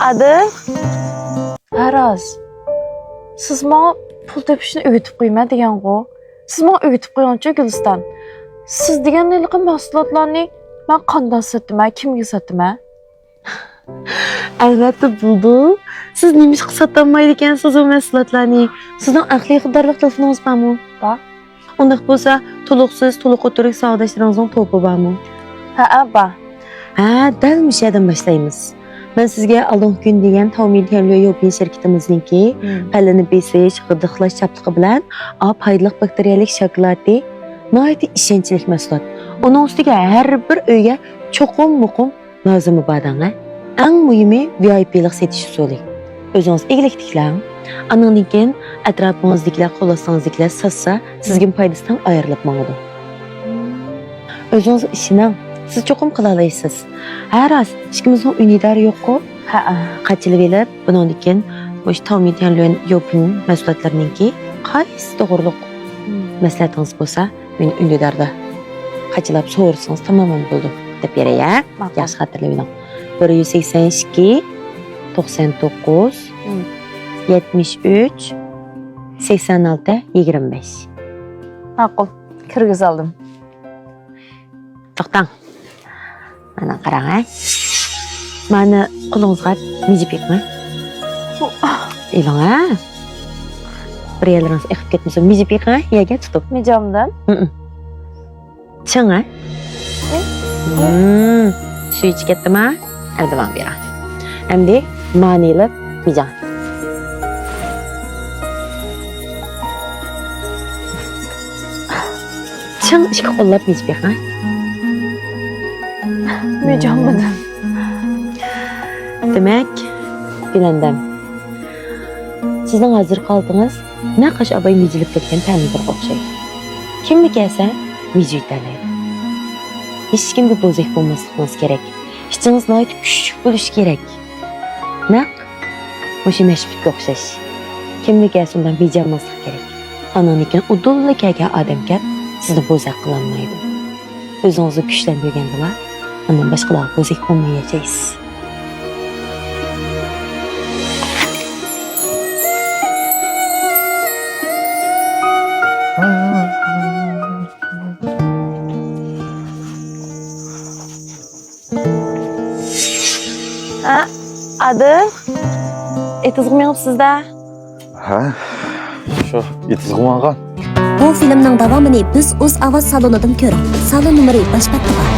Adı? Araz. Siz bana pul tepişini öğütüp koyma degan go. Siz bana öğütüp koygancha Gülistan. Siz degan nilqi mahsulotlarni ben qanday satdimman, kimga satdimman? Albatta buldu. Siz nima qilib sotolmaydi ekansiz o mahsulotlarni? Sizning aqliy qidirliq telefoningiz bormi? Bor. Undaq bo'lsa, to'liqsiz, to'liq o'tirik savdoshlaringizning to'pi bormi? Ha, bor. Ha, dal mushadan boshlaymiz. Ben sizga aldığım gün degan Tavmid Temliyo Yopin şirketimizniki qalini besish, g'idiqlash chaptiqi bilan foydali bakteriyalik shokoladi nihoyatda ishonchli mahsulot. Uning ustiga har bir uyga cho'qim muqim lozimi bordan-a. Eng muhimi VIP'lik setish usuli. O'zingiz eglikdiklar, andan keyin atrofingizdagilar, qo'lasingizdagilar satsa, sizga foydasidan ayrilib mangadi. O'zingiz ishining siz cho'qim qila olasiz. Har az ishimizning unidari yo'q-ku. Ha, qachilib elib, bundan keyin o'sha Tavmid Temliyo Yopin mahsulotlarininki qaysi to'g'riliq maslahatingiz bo'lsa, meni unidarda qachilab so'rsangiz tamomon bo'ldi deb beray-a. Yaxshi xatirlayman. 182 99 73 86 25. Ma'qul. Kirgiz oldim. To'xtang. Mana qarang-a. Mani qo'lingizga mijib yiqma. Elang-a. Bir yerlaringiz eqib ketmasa, mijib yiqma, yerga tutib. Mijamdan? Chang-a? Suv ichib ketdimi? Endi men beraman. Endi manilib mijam. Chang ikki qo'llab mijib yiqma. Mijammadan. Demek, bilendim. Sizin hazır kaldınız, ne kaç abay mijilip ketken tanıdır okşaydı. Kim mi gelse, mijit derleydi. Hiç kimge bozuk bulmasınız gerek. İçiniz nait küçük buluş gerek. Ne? Moşu meşbik okşaş. Kim mi gelse ondan mijamazlık gerek. Anan iken udullu kege ademken sizni bozuk kılanmaydı. Özünüzü güçlendirgendiler. Ondan başkalar bozuk olmayacağız. Ha, adı? Etizg'im sizda? Ha, shu etizg'im olgan. Bu filmning davomini biz o'z ovoz salonidan ko'ring. Salon nomeri boshqa.